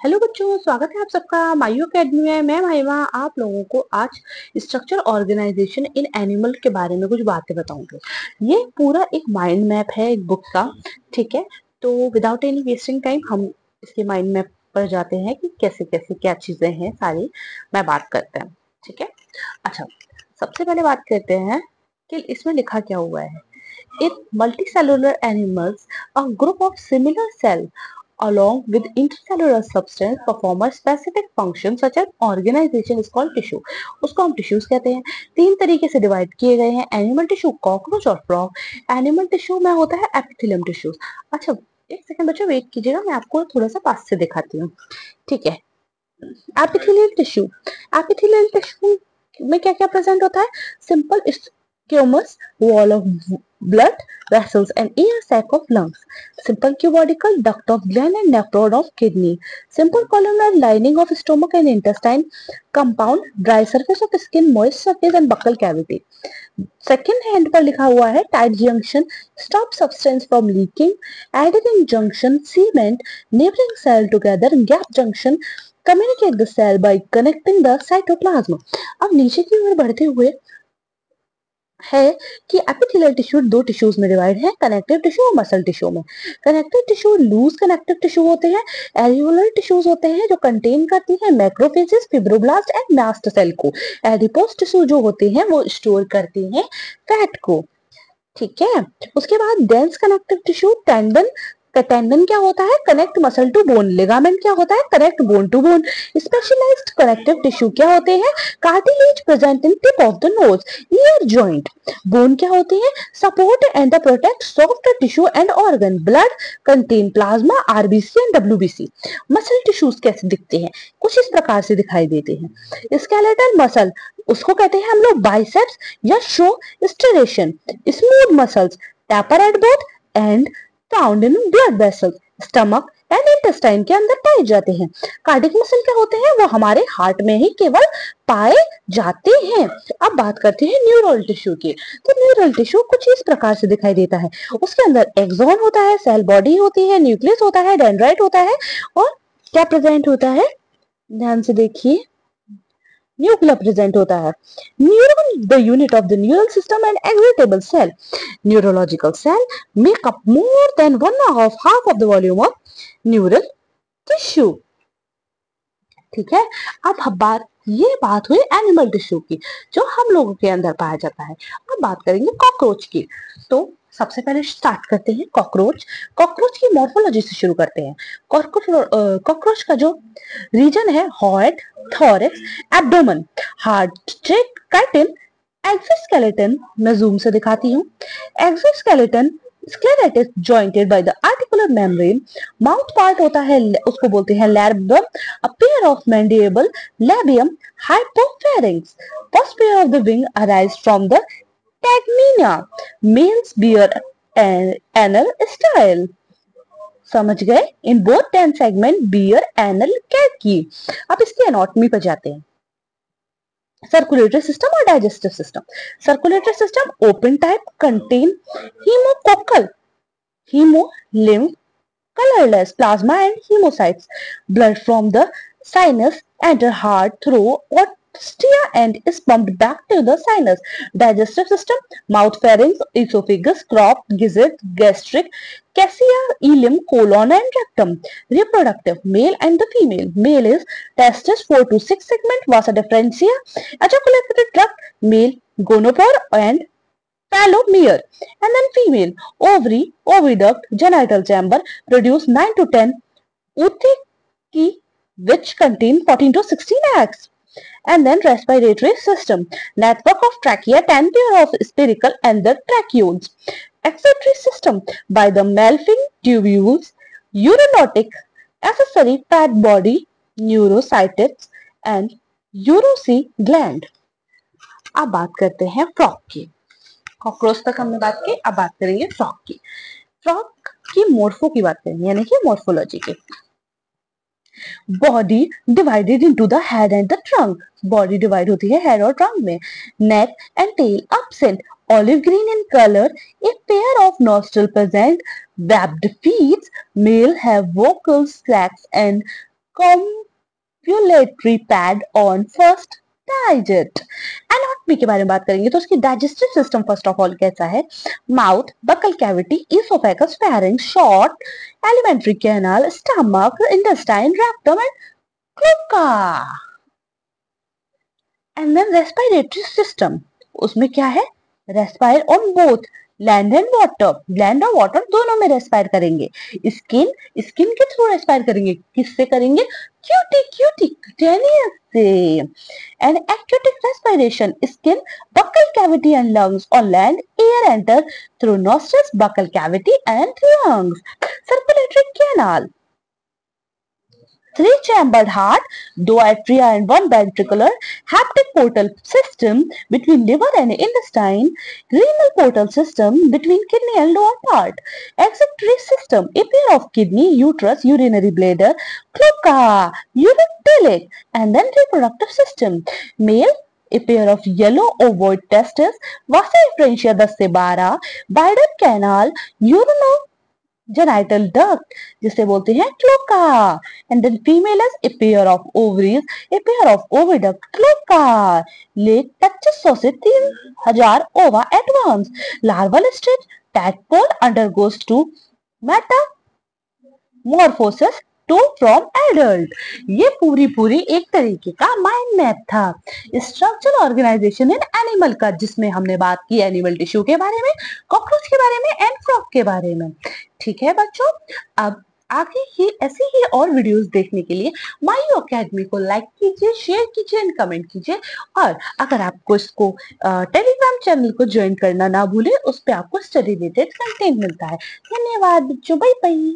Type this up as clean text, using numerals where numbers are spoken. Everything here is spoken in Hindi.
हेलो बच्चों, स्वागत है आप सबका मायू अकेडमी में। मैं महिमा आप लोगों को आज स्ट्रक्चर ऑर्गेनाइजेशन इन एनिमल के बारे में कुछ बातें बताऊंगी। ये पूरा एक माइंड मैप है एक बुक का। ठीक है, तो विदाउट एनी वेस्टिंग टाइम हम इसके माइंड मैप पर जाते हैं कि कैसे कैसे क्या चीजें हैं सारी मैं बात करते हैं। ठीक है, अच्छा, सबसे पहले बात करते हैं कि इसमें लिखा क्या हुआ है। In multicellular animals, a group of similar cells along with intercellular substance perform a specific function such as organization is called tissue। उसको हम टिश्यूज कहते हैं। तीन तरीके से डिवाइड किए गए हैं, एनिमल टिश्यू, कॉकरोच और फ्रॉग। एनिमल टिश्यू में होता है एपिथेलियम टिश्यूज। अच्छा, एक सेकंड बच्चों वेट कीजिएगा, मैं आपको थोड़ा सा पास से दिखाती हूँ। ठीक है, एपिथेलियल टिश्यू। एपिथेलियल टिश्यू में क्या क्या प्रेजेंट होता है? Simple स्क्यूमस wall of blood vessels and air sac of lungs, simple cuboidal duct of gland and nephron of kidney, simple columnar lining of stomach and intestine, compound dry surface of skin, moist surface and buccal cavity। Second hand पर लिखा हुआ है tight junction, stop substance from leaking, adhering junction, cement, neighbouring cell together, gap junction, communicate the cell by connecting the cytoplasm. अब नीचे की ओर बढ़ते हुए है कि एपिथेलियल टिश्यू दो टिश्यूज में डिवाइड है, कनेक्टिव टिश्यू और मसल टिश्यू में। Connective tissue loose connective tissue होते हैं। एल्यूलर टिश्यूज होते हैं जो कंटेन करती हैं macrophages, fibroblast and mast cell को। एडिपोज टिश्यू जो होते हैं वो स्टोर करती हैं फैट को। ठीक है, उसके बाद dense connective tissue, tendon. Tendon क्या होता है? Connect muscle to bone. Ligament क्या होता है? Connect bone to bone. Specialised connective tissue क्या होते हैं? Cartilage present in tip of the nose, ear joint. Bone क्या होते हैं? Support and protect soft tissue and organ. Blood contain plasma, RBC and WBC. Muscle tissues कैसे दिखते हैं? कुछ इस प्रकार से दिखाई देते हैं। स्केलेटल मसल, उसको कहते हैं हम लोग बाइसेप्स या show striation. Smooth muscles, taper at both end found in blood vessels. Stomach and intestine के अंदर पाए जाते हैं। कार्डियक मसल क्या होते हैं? वो हमारे हार्ट में ही केवल पाए जाते हैं। अब बात करते हैं न्यूरल टिश्यू की। तो न्यूरल टिश्यू कुछ इस प्रकार से दिखाई देता है। उसके अंदर एक्सॉन होता है, सेल बॉडी होती है, न्यूक्लियस होता है, डेंड्राइट होता है और क्या प्रेजेंट होता है? ध्यान से देखिए, न्यूक्लियर प्रेजेंट होता है। Neuron the unit of the neural system and excitable cell. Neurological cell make up more than half of the volume of neural tissue। ठीक है, अब ये बात हुई एनिमल टिश्यू की जो हम लोगों के अंदर पाया जाता है। अब बात करेंगे कॉकरोच की। तो सबसे पहले स्टार्ट करते हैं कॉकरोच। कॉकरोच की मॉर्फोलॉजी से शुरू करते हैं। कॉकरोच का जो रीजन है, heart, thorax, abdomen, heart, check, chitin, exoskeleton. मैं जूम से दिखाती हूँ। Exoskeleton sclerites jointed by the articular membrane. Mouth part होता है, उसको बोलते हैं labrum. A pair of mandible, labium, hypopharynx. First pair of the wing arise from the tegmina. Males bear anal style. समझ गए? In both 10 segment bear anal कैकी। अब इसकी एनाटॉमी पर जाते हैं। सर्कुलेटरी सिस्टम और digestive system. Circulatory system open type, contain haemocoel, hemolymph, colorless plasma and hemocytes. Blood from the sinus enter heart through ostia and is pumped back to the sinus. Digestive system: mouth, pharynx, esophagus, crop, gizzard, gastric, cassia, ileum, colon and rectum. Reproductive: male and the female. Male is testis 4 to 6 segment, vasa differentia. Ejaculatory tract: male gonopore and Telomere, and then female ovary, oviduct, genital chamber produce 9 to 10 oothecae which contain 14 to 16 eggs. And then respiratory system, network of trachea, 10 pair of spiracle and the tracheoles. Excretory system, by the Malfing tubules, urinotic, accessory fat body, neurocytes and urosy gland। अब बात करते हैं फ्रॉग की। कॉकरोच तक हमने बात की, अब बात करेंगे फ्रॉग की। फ्रॉग की मोर्फो की बात करेंगे, यानी कि मोर्फोलॉजी की। Body divided into the head and the trunk. Body divide होती है हेड और ट्रंक में। Neck and tail absent, olive green in colour, a pair of nostril present, webbed feet, male have vocal sacs and copulatory pad on first digit. Anatomy के बारे में बात करेंगे तो उसकी digestive system first of all कैसा है? Mouth, buccal cavity, oesophagus, pharynx, short alimentary canal, stomach, intestine, rectum and cloaca. And then respiratory system, उसमें क्या है? Respire on both land and water, land और वाटर दोनों में रेस्पायर करेंगे। स्किन, स्किन के थ्रू रेस्पायर करेंगे, किससे करेंगे? क्यूटिनियस से। And aquatic respiration, skin, buccal cavity and lungs. On land air enter through nostrils, buccal cavity and lungs. Circulatory canal, three chambered heart, two atria and one ventricular, hepatic portal system between liver and intestine, renal portal system between kidney and lower part, excretory system, a pair of kidney, uterus, urinary bladder, cloaca, uretilic, and then reproductive system, male, a pair of yellow ovoid testes, vasa efferentia 10 से 12, bladder canal, urino genital duct जिसे बोलते हैं cloaca. And then female is a pair of ovaries, a pair of oviduct, cloaca. Lay 2500 से 3000 ova at once. Larval stage, tadpole undergoes to metamorphosis to from adult. ये पूरी एक तरीके का माइंड मैप था स्ट्रक्चरल ऑर्गेनाइजेशन इन एनिमल का, जिसमें हमने बात की एनिमल टिश्यू के बारे में, कॉकरोच के बारे में एंड फ्रॉग के बारे में। ठीक है बच्चों, अब आगे ही ऐसी ही और वीडियोस देखने के लिए मायू अकेडमी को लाइक कीजिए, शेयर कीजिए एंड कमेंट कीजिए। और अगर आपको इसको टेलीग्राम चैनल को ज्वाइन करना ना भूले, उस पे आपको स्टडी रिलेटेड कंटेंट मिलता है। धन्यवाद बच्चों, बाय बाय।